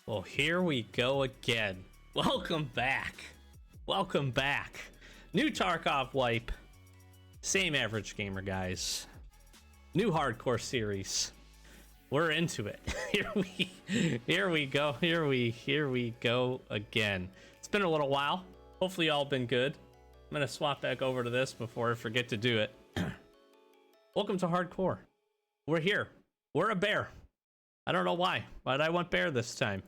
Well, here we go again. Welcome back. Welcome back. New Tarkov wipe. Same average gamer, guys. New hardcore series. We're into it. Here we go. Here we go again. It's been a little while. Hopefully y'all been good. I'm gonna swap back over to this before I forget to do it. Welcome to hardcore. We're here. We're a bear. I don't know why, but I went bear this time.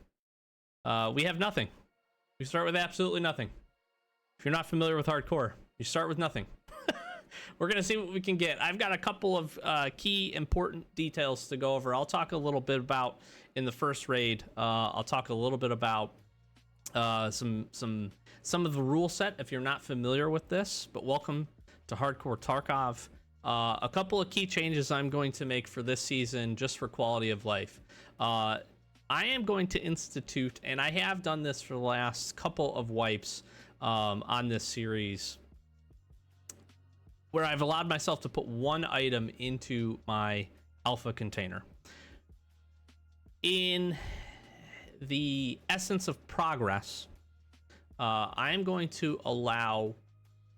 We have nothing. We start with absolutely nothing. If you're not familiar with hardcore, you start with nothing. We're gonna see what we can get. I've got a couple of key important details to go over. I'll talk a little bit about in the first raid. I'll talk a little bit about some of the rule set if you're not familiar with this. But welcome to Hardcore Tarkov. A couple of key changes I'm going to make for this season, just for quality of life. I am going to institute, and I have done this for the last couple of wipes on this series, where I've allowed myself to put one item into my alpha container. In the essence of progress, I am going to allow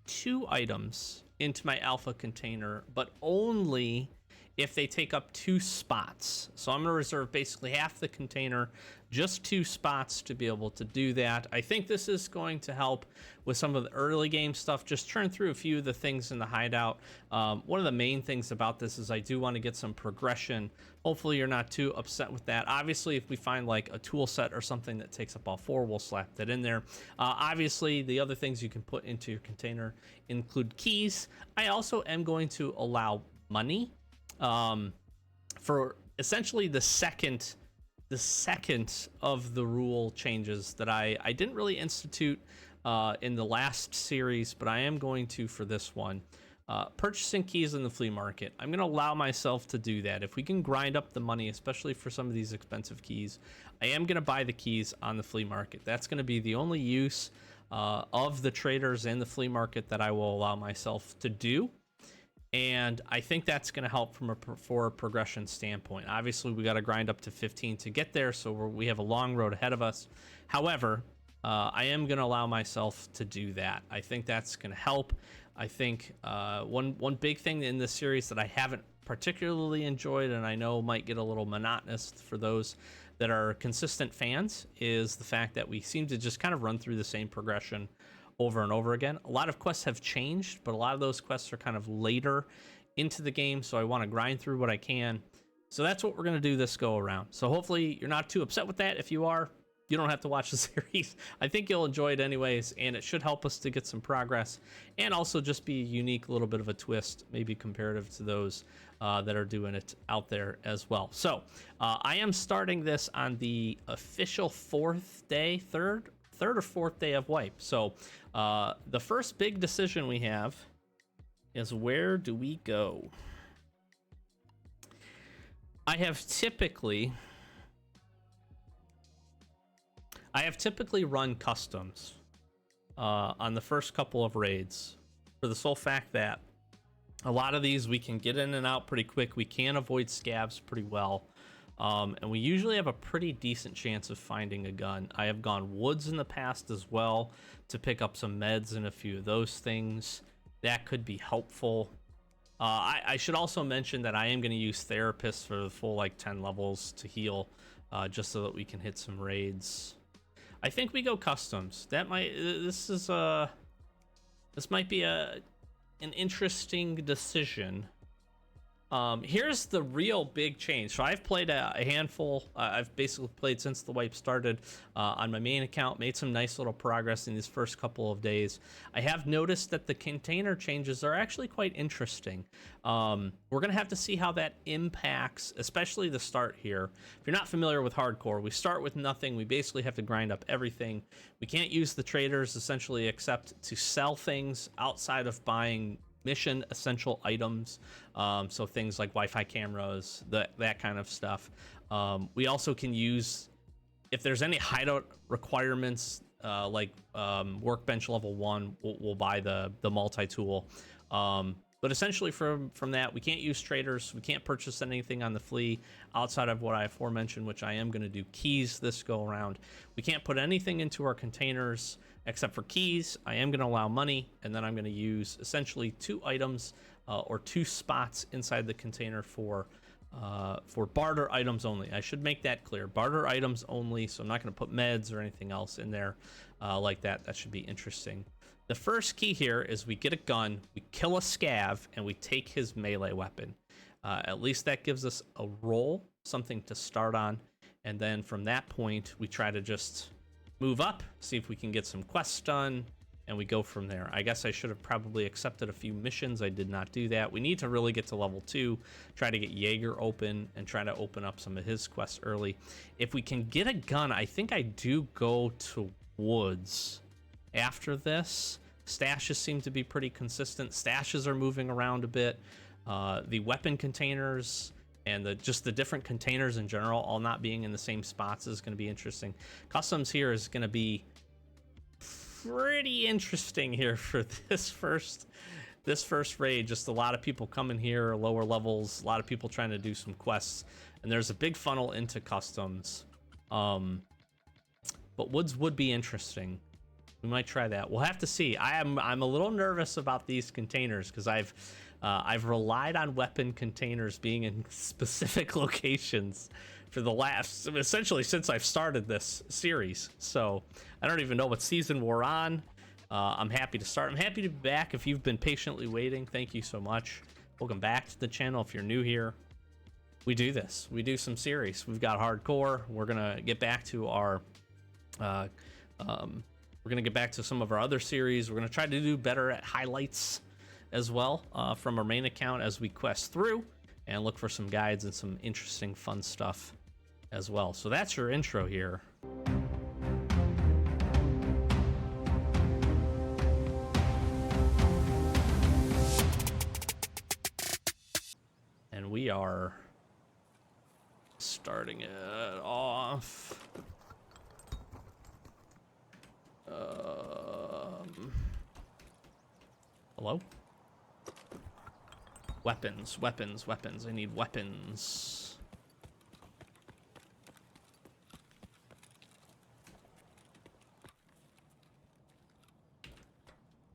2 items into my alpha container, but only if they take up 2 spots. So I'm going to reserve basically half the container, just 2 spots to be able to do that. I think this is going to help with some of the early game stuff. Just churn through a few of the things in the hideout. One of the main things about this is I do want to get some progression. Hopefully you're not too upset with that. Obviously, if we find like a tool set or something that takes up all 4, we'll slap that in there. Obviously, the other things you can put into your container include keys. I also am going to allow money for essentially the second of the rule changes that I didn't really institute in the last series, but I am going to for this one. Purchasing keys in the flea market. I'm going to allow myself to do that. If we can grind up the money, especially for some of these expensive keys, I am going to buy the keys on the flea market. That's going to be the only use of the traders in the flea market that I will allow myself to do. And I think that's going to help from for a progression standpoint. Obviously, we got to grind up to 15 to get there, so we have a long road ahead of us. However, I am going to allow myself to do that. I think that's going to help. I think one big thing in this series that I haven't particularly enjoyed, and I know might get a little monotonous for those that are consistent fans, is the fact that we seem to just kind of run through the same progression over and over again. A lot of quests have changed, but a lot of those quests are kind of later into the game, so I want to grind through what I can. So that's what we're going to do this go around. So hopefully you're not too upset with that. If you are, you don't have to watch the series. I think you'll enjoy it anyways, and it should help us to get some progress and also just be a unique little bit of a twist, maybe comparative to those that are doing it out there as well. So I am starting this on the official 4th day, third or 4th day of wipe. So the first big decision we have is, where do we go? I have typically run customs on the first couple of raids, for the sole fact that a lot of these we can get in and out pretty quick. We can avoid scavs pretty well. And we usually have a pretty decent chance of finding a gun. I have gone woods in the past as well to pick up some meds and a few of those things. That could be helpful. I should also mention that I am going to use therapists for the full like 10 levels to heal, just so that we can hit some raids. I think we go customs. This might be an interesting decision. Here's the real big change. So I've played a handful. I've basically played since the wipe started on my main account, made some nice little progress in these first couple of days. I have noticed that the container changes are actually quite interesting. We're going to have to see how that impacts, especially the start here. If you're not familiar with hardcore, we start with nothing. We basically have to grind up everything. We can't use the traders essentially except to sell things outside of buying mission essential items, so things like Wi-Fi cameras, that kind of stuff. We also can use, if there's any hideout requirements, like workbench level 1, we'll buy the multi-tool. But But essentially from that, we can't use traders. We can't purchase anything on the flea outside of what I aforementioned, which I am going to do keys this go around. We can't put anything into our containers except for keys. I am going to allow money, and then I'm going to use essentially 2 items or 2 spots inside the container for barter items only. I should make that clear. Barter items only, so I'm not going to put meds or anything else in there like that. That should be interesting. The first key here is we get a gun, we kill a scav, and we take his melee weapon. At least that gives us a roll, something to start on. And then from that point, we try to just move up, see if we can get some quests done, and we go from there. I guess I should have probably accepted a few missions. I did not do that. We need to really get to level 2, try to get Jaeger open, and try to open up some of his quests early. If we can get a gun, I think I do go to Woods. After this, stashes seem to be pretty consistent. Stashes are moving around a bit. The weapon containers and just the different containers in general, all not being in the same spots, is going to be interesting. Customs here is going to be pretty interesting here for this first raid. Just a lot of people coming here, lower levels, a lot of people trying to do some quests, and there's a big funnel into customs. But Woods would be interesting. We might try that. We'll have to see. I'm a little nervous about these containers because I've relied on weapon containers being in specific locations for the last, essentially since I've started this series. So I don't even know what season we're on. I'm happy to start. I'm happy to be back. If you've been patiently waiting, thank you so much. Welcome back to the channel. If you're new here, we do this. We do some series. We've got hardcore. We're gonna get back to our we're going to get back to some of our other series. We're going to try to do better at highlights as well from our main account as we quest through and look for some guides and some interesting, fun stuff as well. So that's your intro here. And we are starting it off. Hello? Weapons. I need weapons.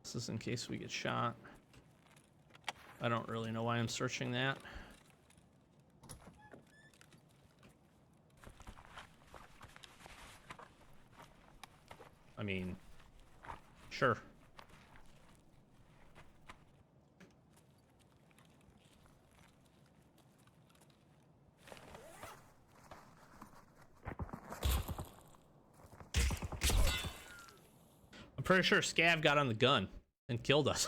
This is in case we get shot. I don't really know why I'm searching that. I mean, sure. I'm pretty sure Scav got on the gun and killed us.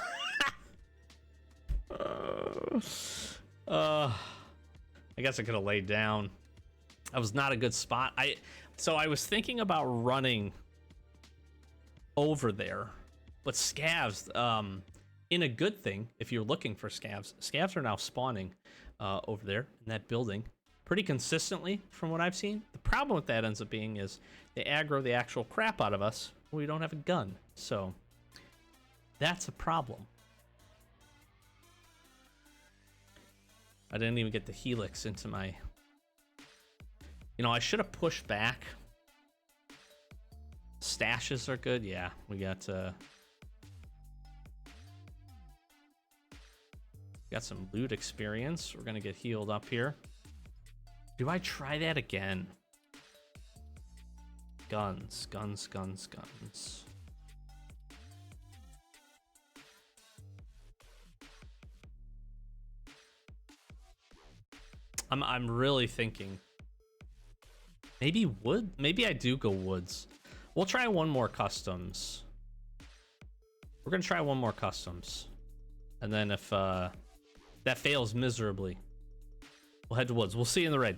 I guess I could have laid down. That was not a good spot. So I was thinking about running over there, but scavs, in a good thing, if you're looking for scavs are now spawning over there in that building pretty consistently from what I've seen. The problem with that ends up being is they aggro the actual crap out of us when we don't have a gun, so that's a problem. I didn't even get the helix into my, you know, I should have pushed back. Stashes are good. Yeah, we got some loot experience. We're gonna get healed up here. Do I try that again? Guns. I'm really thinking maybe wood. Maybe I do go woods. We'll try one more customs. We're gonna try one more customs, and then if that fails miserably, we'll head to woods. We'll see you in the raid.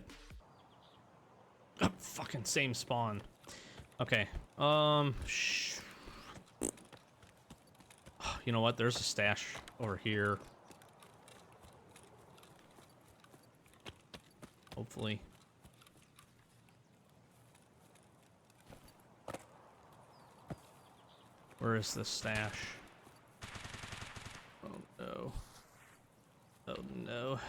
Oh, fucking same spawn. Okay. You know what? There's a stash over here. Hopefully. Where is this stash? Oh no. Oh no.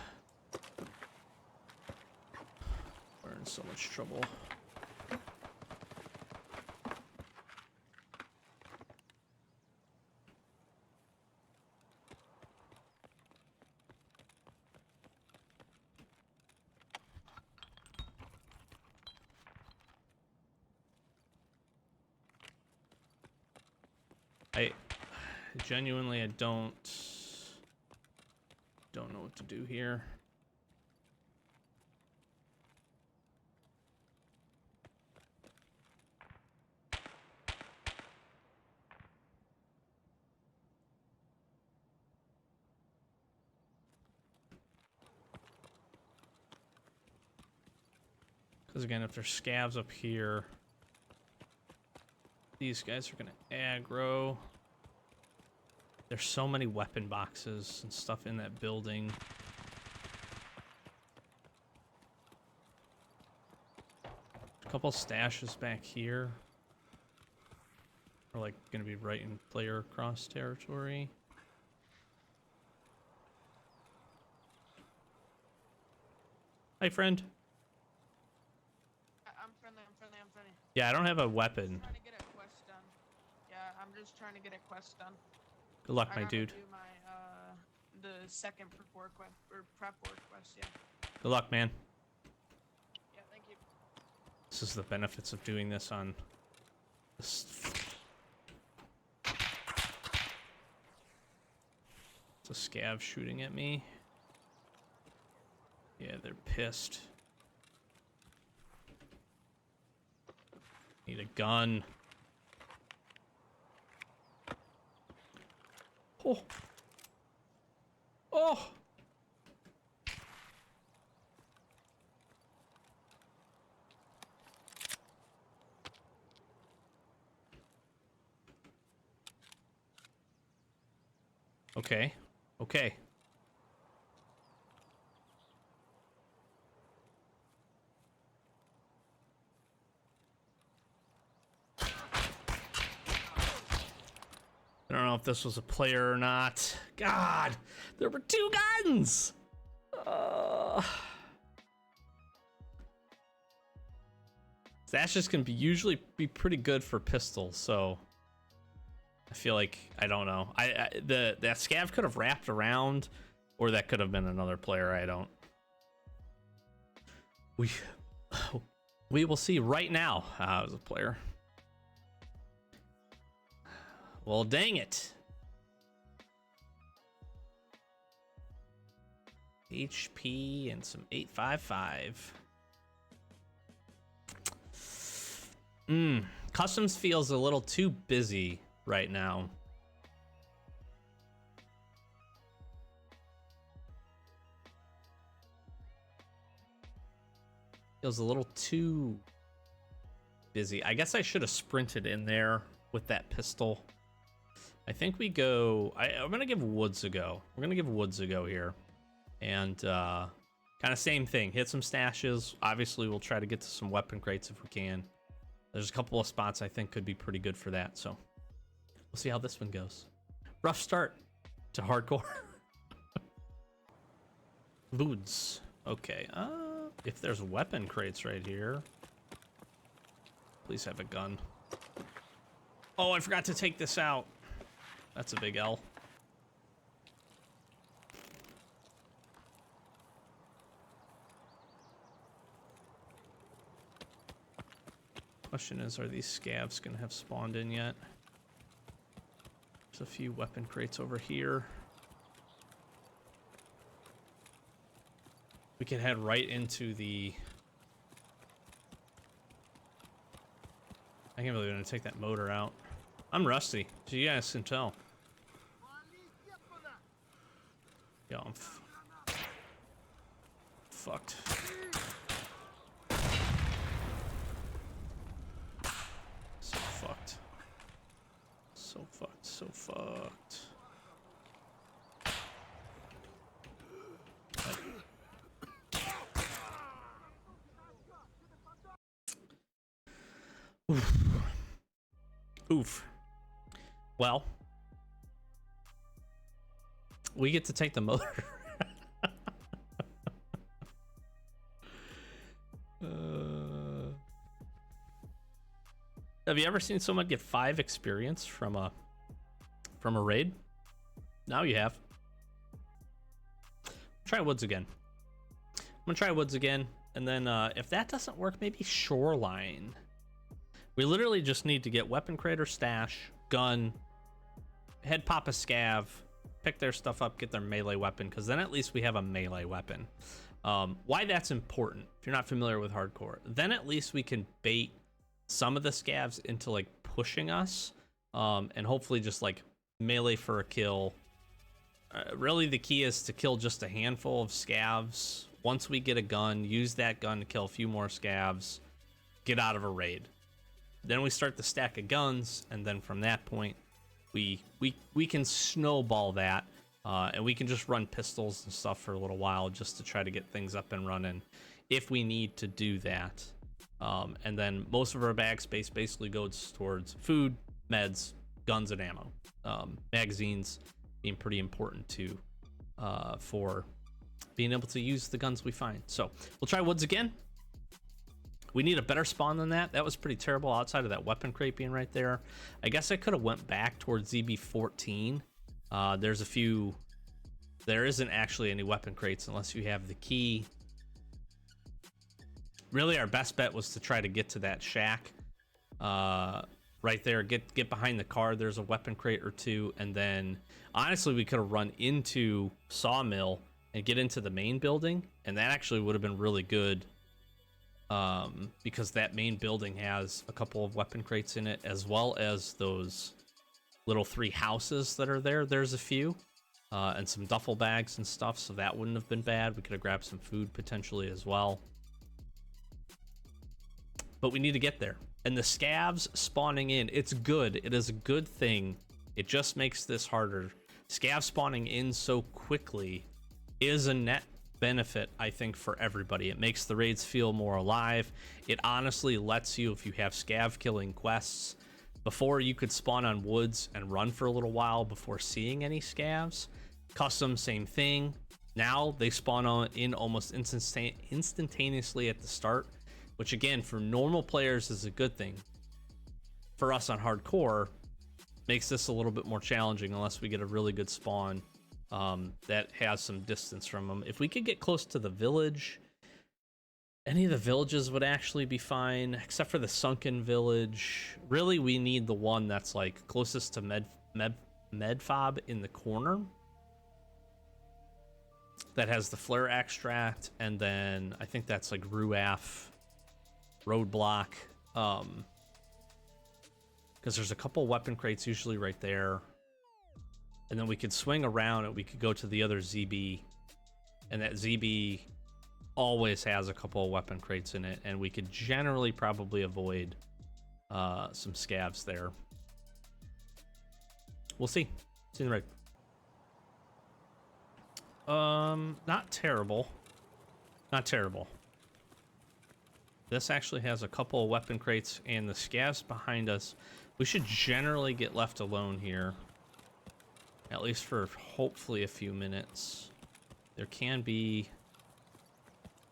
We're in so much trouble. I genuinely, I don't know what to do here. Because again, if there's scavs up here, these guys are gonna aggro. There's so many weapon boxes and stuff in that building. A couple stashes back here. We're like gonna be right in player cross territory. Hi, friend. I'm friendly. Yeah, I don't have a weapon. I'm trying to get a quest done. Yeah, I'm just trying to get a quest done. Good luck, my I gotta dude. do my the second prep work quest. Yeah. Good luck, man. Yeah. Thank you. This is the benefits of doing this on this. It's a scav shooting at me. Yeah, they're pissed. Need a gun. Oh. Oh. Okay. Okay. I don't know if this was a player or not. God, there were two guns. Stashes can usually be pretty good for pistols, so I feel like I don't know. That scav could have wrapped around, or that could have been another player. I don't. We will see right now. As a player. Well, dang it. HP and some 855. Customs feels a little too busy right now. Feels a little too busy. I guess I should have sprinted in there with that pistol. I think we go... I'm going to give Woods a go. We're going to give Woods a go here. And kind of same thing. Hit some stashes. Obviously, we'll try to get to some weapon crates if we can. There's a couple of spots I think could be pretty good for that. So we'll see how this one goes. Rough start to hardcore. Woods. Okay. If there's weapon crates right here. Please have a gun. Oh, I forgot to take this out. That's a big L. Question is, are these scavs gonna have spawned in yet? There's a few weapon crates over here. We can head right into the... I can't believe I'm gonna take that motor out. I'm rusty, so you guys can tell. Yo, I'm fucked. So fucked. So fucked. So fucked. Oof. Oof. Well, we get to take the motor. Have you ever seen someone get 5 experience from a raid? Now you have. Try woods again. I'm gonna try woods again, and then if that doesn't work, maybe shoreline. We literally just need to get weapon crate or stash, gun, head pop a scav, pick their stuff up, get their melee weapon, because then at least we have a melee weapon. Why that's important, if you're not familiar with hardcore, then at least we can bait some of the scavs into like pushing us, and hopefully just like melee for a kill. Really the key is to kill just a handful of scavs. Once we get a gun, use that gun to kill a few more scavs, get out of a raid. Then we start the stack of guns, and then from that point we can snowball that, and we can just run pistols and stuff for a little while just to try to get things up and running if we need to do that. And then most of our bag space basically goes towards food, meds, guns, and ammo. Magazines being pretty important too, for being able to use the guns we find. So we'll try woods again. We need a better spawn than that. That was pretty terrible outside of that weapon crate being right there. I guess I could have went back towards ZB14. There's a few. There isn't actually any weapon crates unless you have the key. Really, our best bet was to try to get to that shack right there. Get behind the car. There's a weapon crate or two, and then honestly, we could have run into Sawmill and get into the main building, and that actually would have been really good, because that main building has a couple of weapon crates in it, as well as those little 3 houses that are there. There's a few, and some duffel bags and stuff, so that wouldn't have been bad. We could have grabbed some food potentially as well. But we need to get there. And the scavs spawning in, it's good. It is a good thing. It just makes this harder. Scavs spawning in so quickly is a net benefit, I think, for everybody. It makes the raids feel more alive. It honestly lets you, if you have scav killing quests, before you could spawn on woods and run for a little while before seeing any scavs. Custom, same thing. Now they spawn in almost instantaneously at the start, which again, for normal players is a good thing. For us on hardcore, makes this a little bit more challenging unless we get a really good spawn that has some distance from them. If we could get close to the village, any of the villages would actually be fine, except for the sunken village. Really, we need the one that's like closest to Medfob in the corner, that has the flare extract, and then I think that's like Ruaf roadblock, because there's a couple weapon crates usually right there, and then we could swing around and we could go to the other ZB, and that ZB always has a couple of weapon crates in it, and we could generally probably avoid some scavs there. We'll see. See in the right. Not terrible. Not terrible. This actually has a couple of weapon crates, and the scavs behind us, we should generally get left alone here, at least for hopefully a few minutes. There can be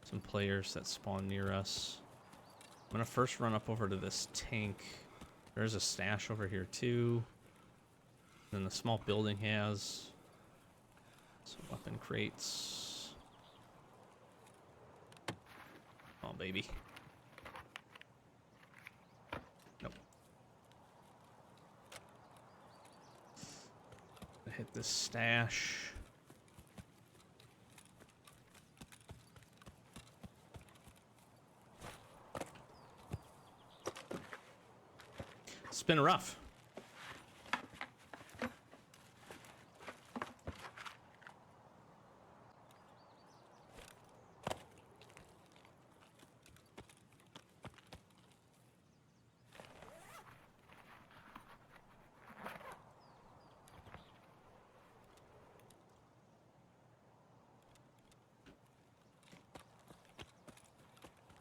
some players that spawn near us. I'm gonna first run up over to this tank. There's a stash over here too. And the small building has some weapon crates. Oh, baby. Nope. Hit this stash. It's been rough.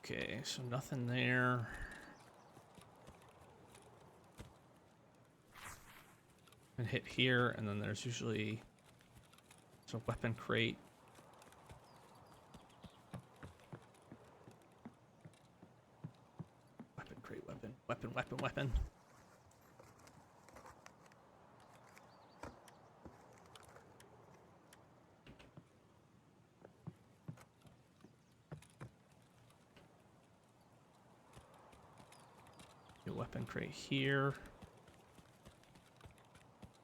Okay, so nothing there. And hit here, and then there's usually a weapon crate. Weapon crate, weapon. a weapon crate here.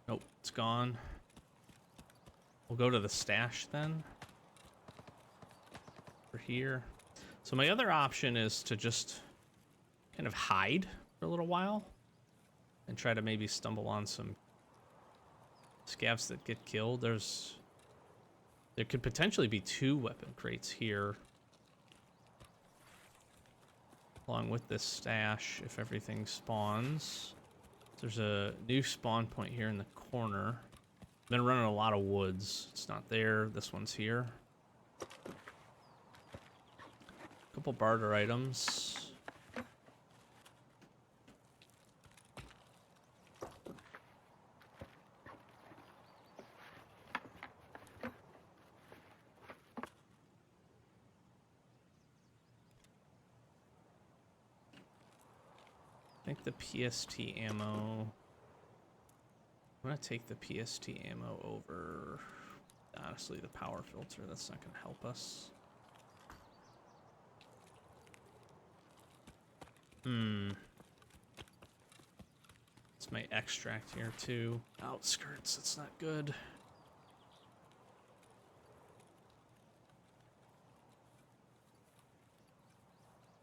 Nope, it's gone. We'll go to the stash then. Over here. So my other option is to just kind of hide for a little while and try to maybe stumble on some scavs that get killed. There could potentially be 2 weapon crates here along with this stash if everything spawns. There's a new spawn point here in the corner. Been running a lot of woods. It's not there. This one's here. Couple barter items. I think the PST ammo. I'm gonna take the PST ammo over, honestly, the power filter. That's not gonna help us. It's my extract here too. Outskirts, that's not good.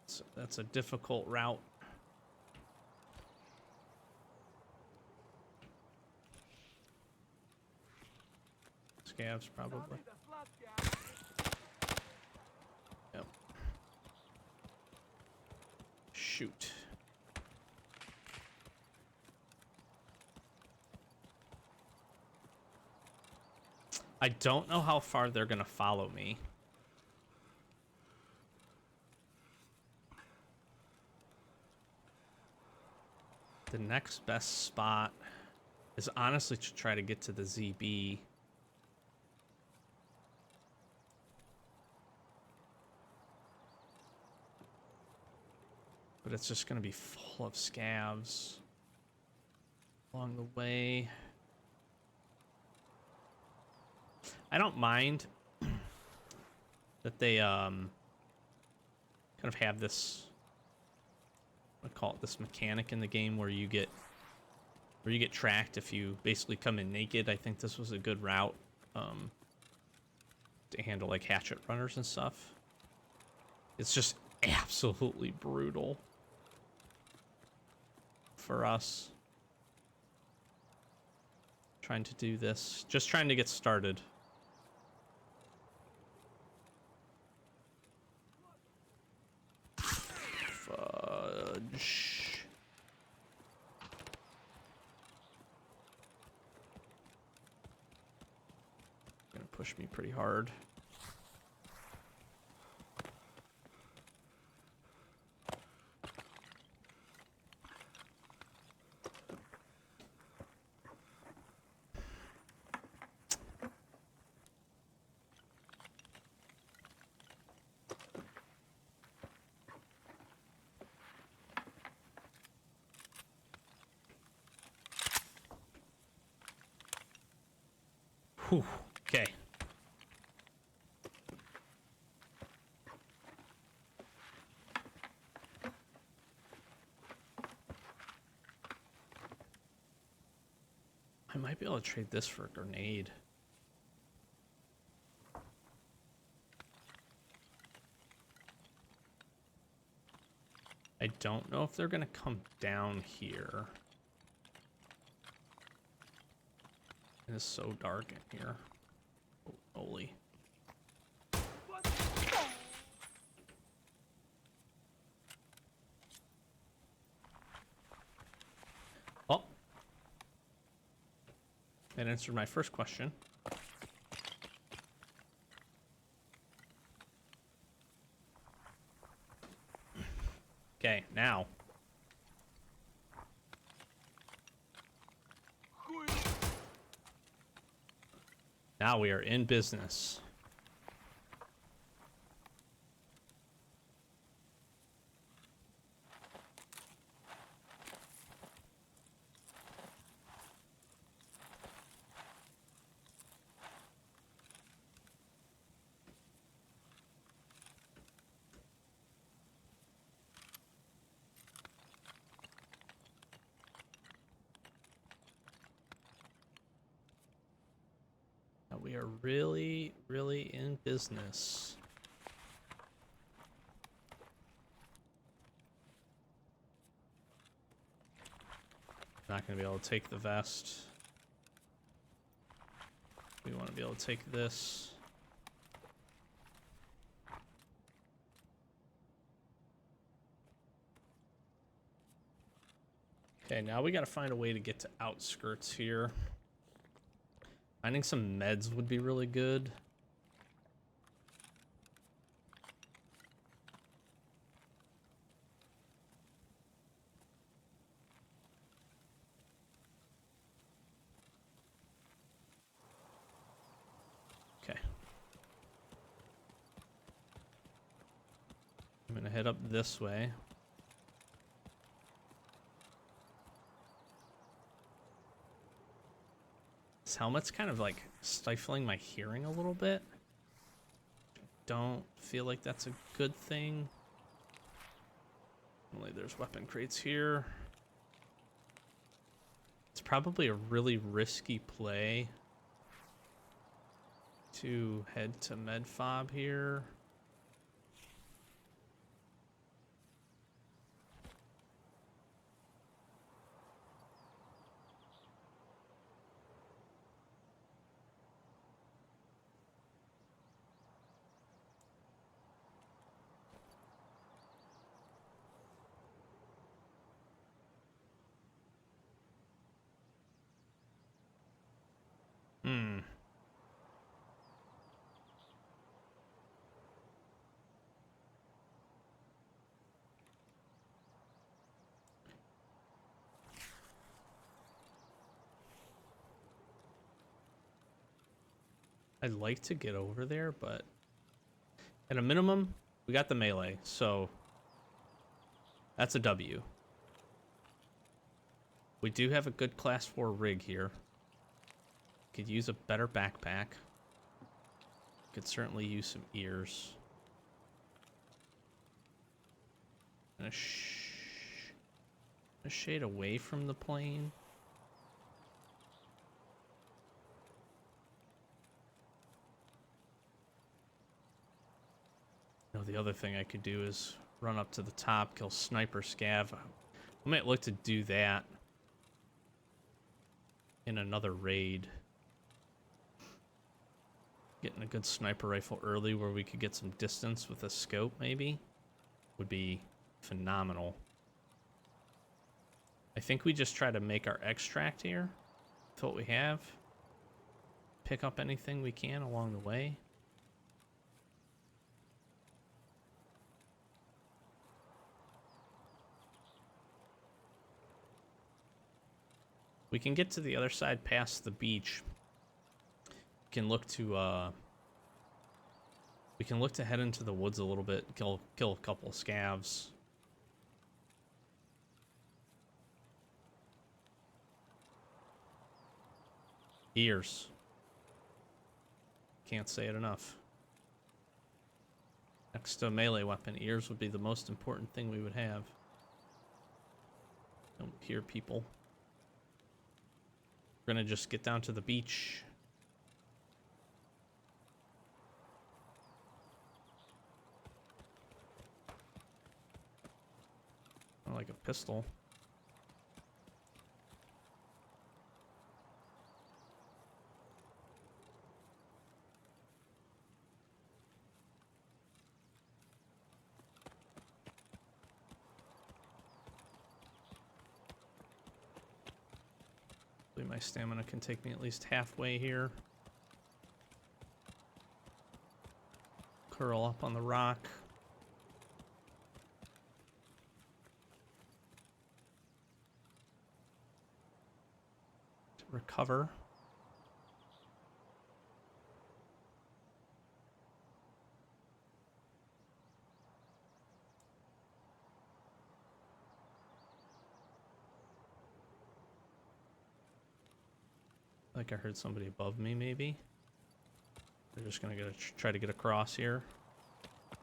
So that's a difficult route. Scavs probably. Yep. Shoot. I don't know how far they're gonna follow me. The next best spot is honestly to try to get to the ZB. But it's just gonna be full of scavs along the way. I don't mind that they kind of have this, I call it this mechanic in the game where you get tracked if you basically come in naked. I think this was a good route to handle like hatchet runners and stuff. It's just absolutely brutal for us trying to do this, just trying to get started. Fudge. Gonna push me pretty hard. Whew. Okay. I might be able to trade this for a grenade. I don't know if they're gonna come down here. It is so dark in here. Oh, holy. Oh. That answered my first question. Okay, now. Now we are in business. are really, really in business. Not gonna be able to take the vest. We want to be able to take this. Okay, now we gotta find a way to get to outskirts here. Finding some meds would be really good. Okay. I'm gonna head up this way. This helmet's kind of like stifling my hearing a little bit. Don't feel like that's a good thing. Only there's weapon crates here. It's probably a really risky play to head to Medfob here. I'd like to get over there, but at a minimum, we got the melee, so that's a W. We do have a good class 4 rig here. Could use a better backpack. Could certainly use some ears. And a shade away from the plane. You know, the other thing I could do is run up to the top, kill sniper scav. I might look to do that in another raid. Getting a good sniper rifle early where we could get some distance with a scope maybe would be phenomenal. I think we just try to make our extract here with what we have. Pick up anything we can along the way. We can get to the other side past the beach. We can look to head into the woods a little bit, kill a couple of scavs. Ears. Can't say it enough. Next to a melee weapon, ears would be the most important thing we would have. Don't hear people. We're gonna just get down to the beach. I like a pistol. My stamina can take me at least halfway here. Curl up on the rock. To recover. Like I heard somebody above me, maybe. They're just gonna try to get across here.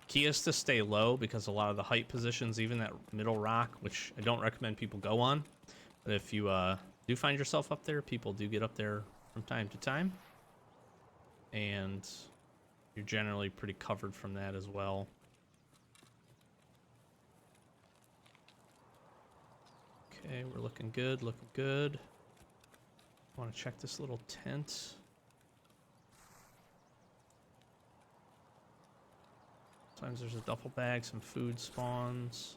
Key is to stay low because a lot of the height positions, even that middle rock, which I don't recommend people go on, but if you do find yourself up there, people do get up there from time to time. and you're generally pretty covered from that as well. Okay, we're looking good, looking good. I want to check this little tent. Sometimes there's a duffel bag, some food spawns.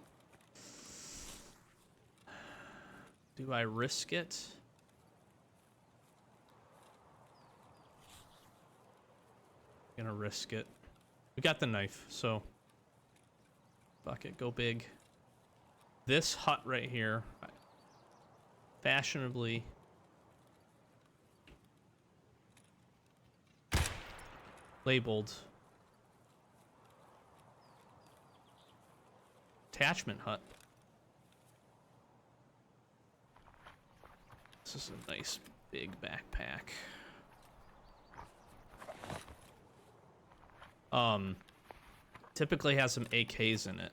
Do I risk it? Gonna risk it. We got the knife, so fuck it, go big. This hut right here, fashionably labeled attachment hut. This is a nice big backpack. Typically has some AKs in it.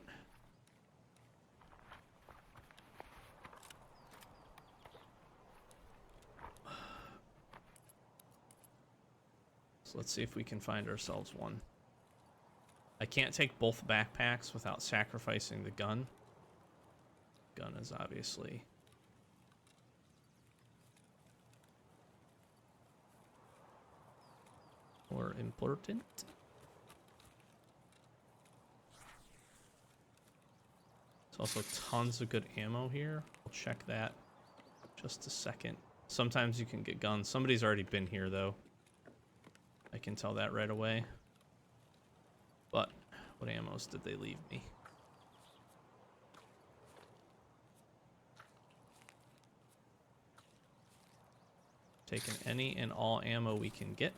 So let's see if we can find ourselves one. I can't take both backpacks without sacrificing the gun. Gun is obviously more important. There's also tons of good ammo here. I'll check that just a second. Sometimes you can get guns. Somebody's already been here though. I can tell that right away. But what ammos did they leave me? Taking any and all ammo we can get.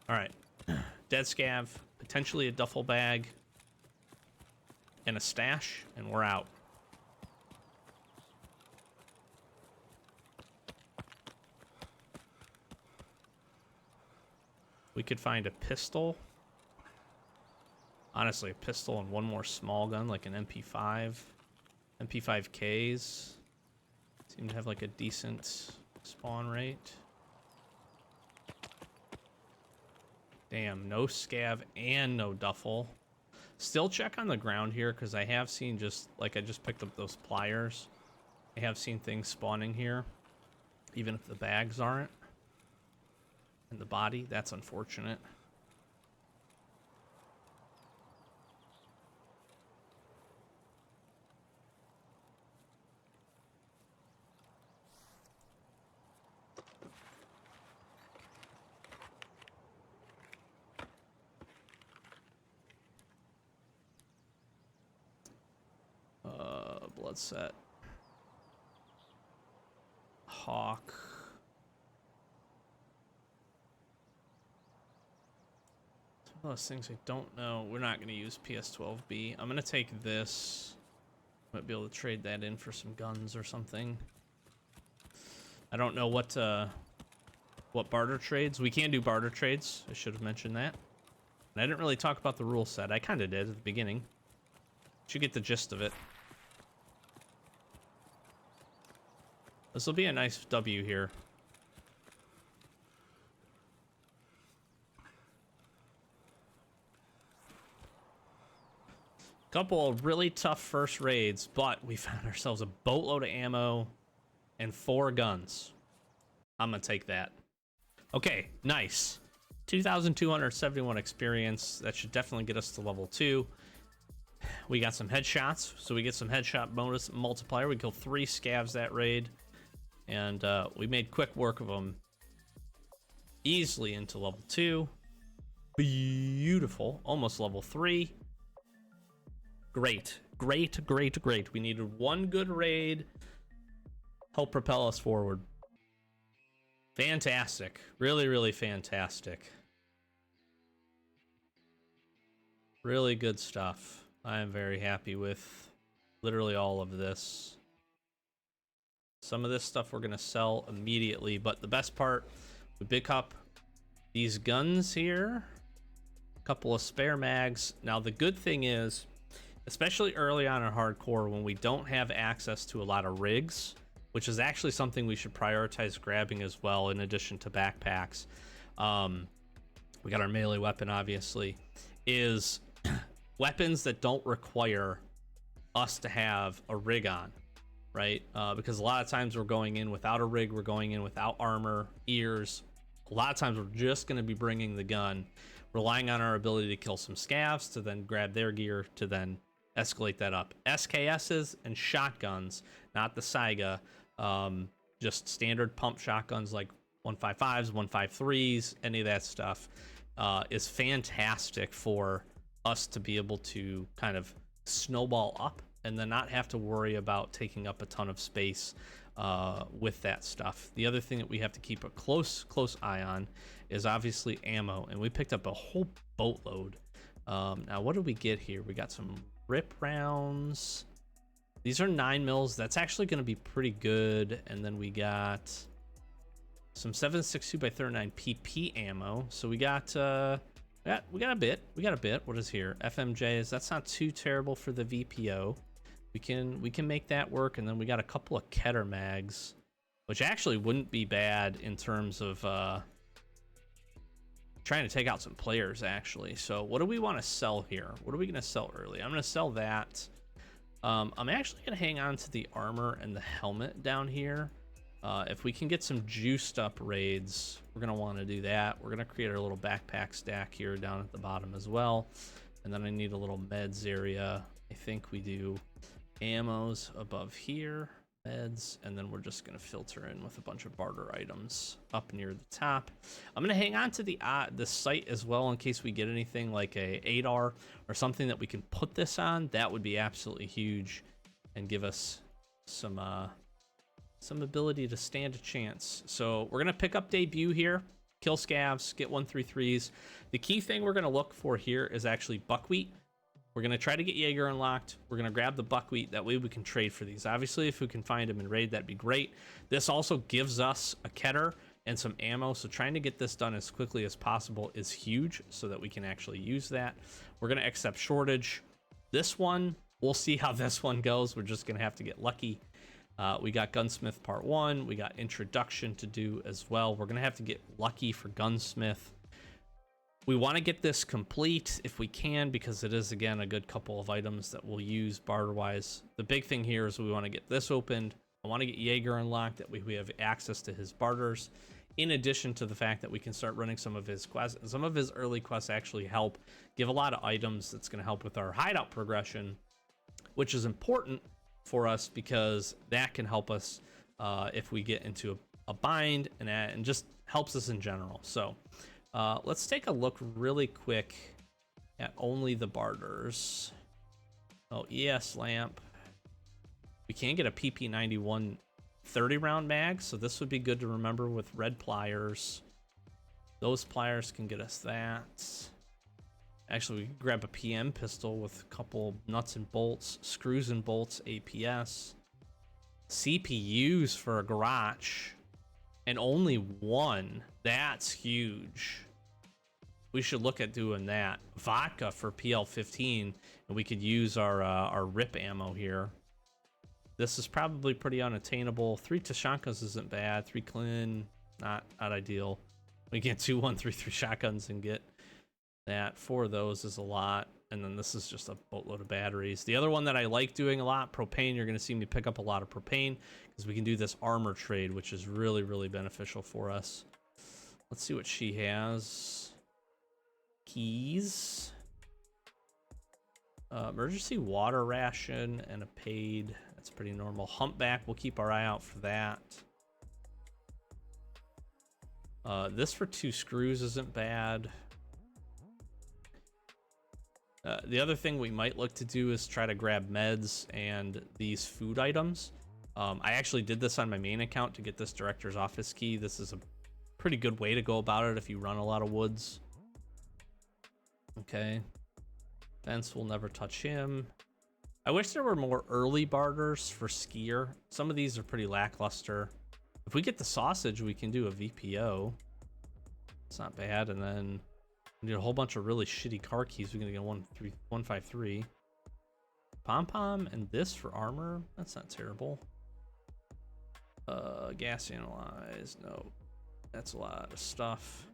Alright. Dead scav, potentially a duffel bag, and a stash, and we're out. We could find a pistol. Honestly, a pistol and one more small gun, like an MP5. MP5Ks seem to have like a decent spawn rate. Damn, no scav and no duffel. Still check on the ground here, because I have seen just, like I just picked up those pliers. I have seen things spawning here, even if the bags aren't. And the body, that's unfortunate. Blood set. Hawk. Some of those things I don't know. We're not going to use PS12B. I'm going to take this. Might be able to trade that in for some guns or something. I don't know what barter trades. We can do barter trades. I should have mentioned that. And I didn't really talk about the rule set. I kind of did at the beginning. But you get the gist of it. This will be a nice W here. Couple of really tough first raids, but we found ourselves a boatload of ammo and 4 guns. I'm gonna take that. Okay, nice. 2,271 experience. That should definitely get us to level 2. We got some headshots, so we get some headshot bonus multiplier. We killed 3 scavs that raid. And we made quick work of them easily into level 2. Beautiful. Almost level 3. Great. Great, great, great. We needed one good raid. Help propel us forward. Fantastic. Really, really fantastic. Really good stuff. I am very happy with literally all of this. Some of this stuff we're going to sell immediately, but the best part, we pick up these guns here, a couple of spare mags. Now, the good thing is, especially early on in hardcore, when we don't have access to a lot of rigs, which is actually something we should prioritize grabbing as well, in addition to backpacks. We got our melee weapon, obviously, is weapons that don't require us to have a rig on, right? Because a lot of times we're going in without a rig, we're going in without armor, ears. A lot of times we're just going to be bringing the gun, relying on our ability to kill some scavs to then grab their gear to then escalate that up. SKSs and shotguns, not the Saiga, just standard pump shotguns like 155s, 153s, any of that stuff is fantastic for us to be able to kind of snowball up and then not have to worry about taking up a ton of space with that stuff. The other thing that we have to keep a close eye on is obviously ammo, and we picked up a whole boatload. Now what did we get here? We got some rip rounds. These are 9mm. That's actually going to be pretty good. And then we got some 7.62x39 PP ammo. So we got a bit. What is here? FMJs. That's not too terrible for the VPO. We can make that work. And then we got a couple of Keter mags, which actually wouldn't be bad in terms of trying to take out some players, actually. So what do we want to sell here? What are we going to sell early? I'm going to sell that. I'm actually going to hang on to the armor and the helmet down here. If we can get some juiced up raids, we're going to want to do that. We're going to create our little backpack stack here down at the bottom as well. And then I need a little meds area. I think we do ammos above here, meds, and then we're just going to filter in with a bunch of barter items up near the top. I'm going to hang on to the site as well in case we get anything like a ADAR or something that we can put this on. That would be absolutely huge and give us some ability to stand a chance. So we're going to pick up debut here, kill scavs, get 133s. The key thing we're going to look for here is actually buckwheat. We're going to try to get Jaeger unlocked. We're going to grab the buckwheat. That way we can trade for these. Obviously, if we can find them in raid, that'd be great. This also gives us a Keter and some ammo. So trying to get this done as quickly as possible is huge so that we can actually use that. We're going to accept shortage. This one, we'll see how this one goes. We're just going to have to get lucky. We got Gunsmith Part 1. We got Introduction to do as well. We're going to have to get lucky for Gunsmith. We want to get this complete if we can, because it is, again, a good couple of items that we'll use barter-wise. The big thing here is we want to get this opened. I want to get Jaeger unlocked. That way we have access to his barters, in addition to the fact that we can start running some of his quests. Some of his early quests actually help give a lot of items that's going to help with our hideout progression, which is important for us because that can help us if we get into a bind, and just helps us in general. So let's take a look really quick at only the barters. Oh, ES lamp. We can get a PP91 30 round mag, so this would be good to remember with red pliers. Those pliers can get us that. Actually, we can grab a PM pistol with a couple nuts and bolts, screws and bolts, APS, CPUs for a garage, and only one. That's huge. We should look at doing that. Vodka for PL15, and we could use our RIP ammo here. This is probably pretty unattainable. 3 Tashankas isn't bad. 3 Klin, not ideal. We get 2 133 shotguns and get that. 4 of those is a lot. And then this is just a boatload of batteries. The other one that I like doing a lot, propane. You're going to see me pick up a lot of propane because we can do this armor trade, which is really, really beneficial for us. Let's see what she has. Keys. Emergency water ration and a paid. That's pretty normal. Humpback, we'll keep our eye out for that. This for 2 screws isn't bad. The other thing we might look to do is try to grab meds and these food items. I actually did this on my main account to get this director's office key. This is a pretty good way to go about it if you run a lot of woods. Okay. Fence will never touch him. I wish there were more early barters for skier. Some of these are pretty lackluster. If we get the sausage, we can do a VPO. It's not bad. And then we need a whole bunch of really shitty car keys. We're gonna get 153. Pom pom and this for armor. That's not terrible. Gas analyze. No, that's a lot of stuff.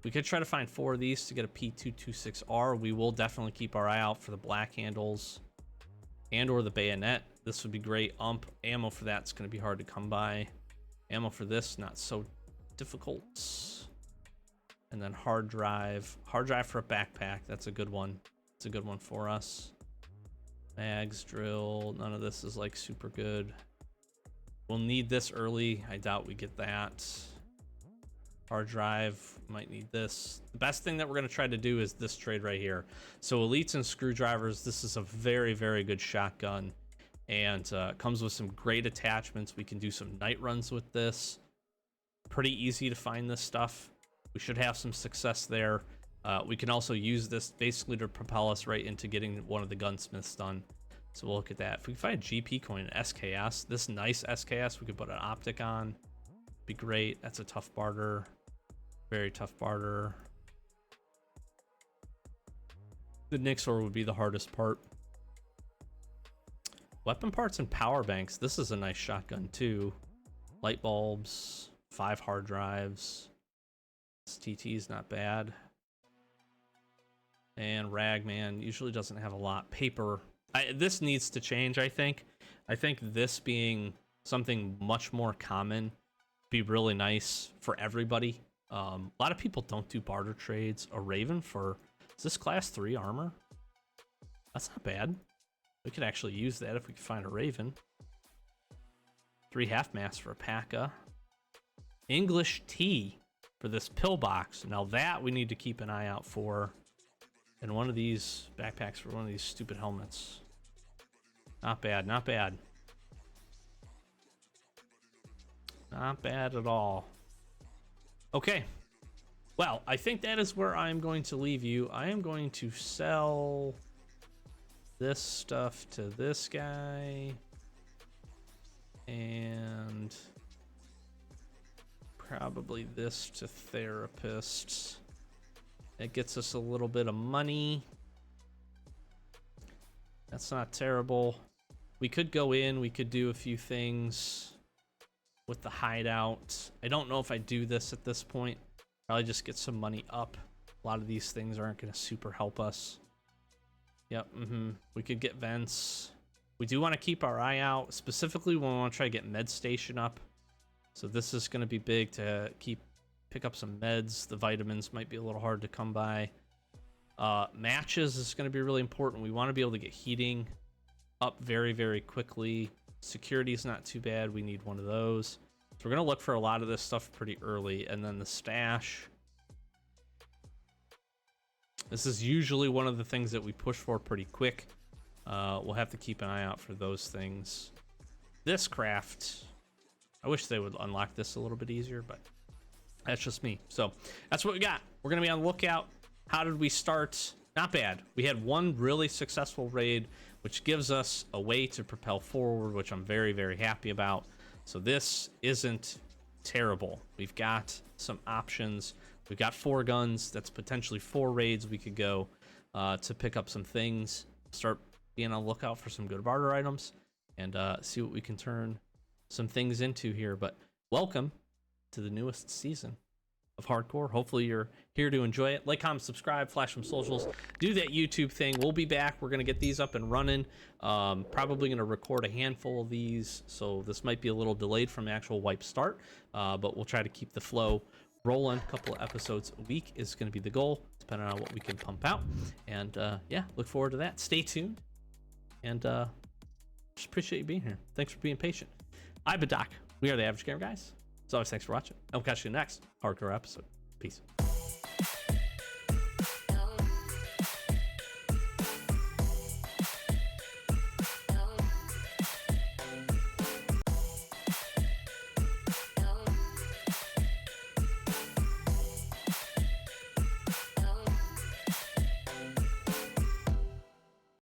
We could try to find 4 of these to get a P226R. We will definitely keep our eye out for the black handles and or the bayonet. This would be great. Ammo for that's going to be hard to come by. Ammo for this, not so difficult. And then hard drive. Hard drive for a backpack. That's a good one. It's a good one for us. Mags, drill. None of this is like super good. We'll need this early. I doubt we get that. Hard drive, might need this. The best thing that we're going to try to do is this trade right here. So elites and screwdrivers, this is a very, very good shotgun, and comes with some great attachments. We can do some night runs with this. Pretty easy to find this stuff. We should have some success there. We can also use this basically to propel us right into getting one of the gunsmiths done. So we'll look at that. If we can find a GP coin, an SKS, this nice SKS, we could put an optic on. Be great. That's a tough barter. Very tough barter. The Nixor would be the hardest part. Weapon parts and power banks. This is a nice shotgun too. Light bulbs, 5 hard drives. This TT is not bad. And Ragman usually doesn't have a lot. Paper. This needs to change, I think. I think this being something much more common would be really nice for everybody. A lot of people don't do barter trades. A Raven for, is this class 3 armor? That's not bad. We could actually use that if we could find a Raven. 3 half-mast for a P.A.K.A. English tea for this pillbox. Now that we need to keep an eye out for. And one of these backpacks for one of these stupid helmets. Not bad, not bad. Not bad at all. Okay. Well, I think that is where I'm going to leave you. I am going to sell this stuff to this guy. And probably this to therapist. It gets us a little bit of money. That's not terrible. We could go in, we could do a few things with the hideout. I don't know if I do this at this point. Probably just get some money up. A lot of these things aren't going to super help us. Yep, we could get vents. We do want to keep our eye out, specifically when we want to try to get med station up. So this is going to be big to pick up some meds. The vitamins might be a little hard to come by. Matches is going to be really important. We want to be able to get heating up very, very quickly. Security is not too bad. We need one of those. So we're going to look for a lot of this stuff pretty early. And then the stash. This is usually one of the things that we push for pretty quick. We'll have to keep an eye out for those things. This craft, I wish they would unlock this a little bit easier, but that's just me. So that's what we got. We're going to be on the lookout. How did we start? Not bad. We had one really successful raid, which gives us a way to propel forward, which I'm very, very happy about. So this isn't terrible. We've got some options. We've got 4 guns. That's potentially 4 raids we could go to pick up some things, start being on the lookout for some good barter items, and see what we can turn some things into here. But welcome to the newest season of Hardcore. Hopefully you're here to enjoy it. Like, comment, subscribe, flash some socials, do that YouTube thing. We'll be back. We're going to get these up and running. Probably going to record a handful of these, so this might be a little delayed from the actual wipe start, but we'll try to keep the flow rolling. A couple of episodes a week is going to be the goal, depending on what we can pump out. And yeah, look forward to that. Stay tuned, and just appreciate you being here. Thanks for being patient. I'm Doc. We are the Average Gamer Guys. As always, thanks for watching. And we'll catch you in the next Hardcore episode. Peace.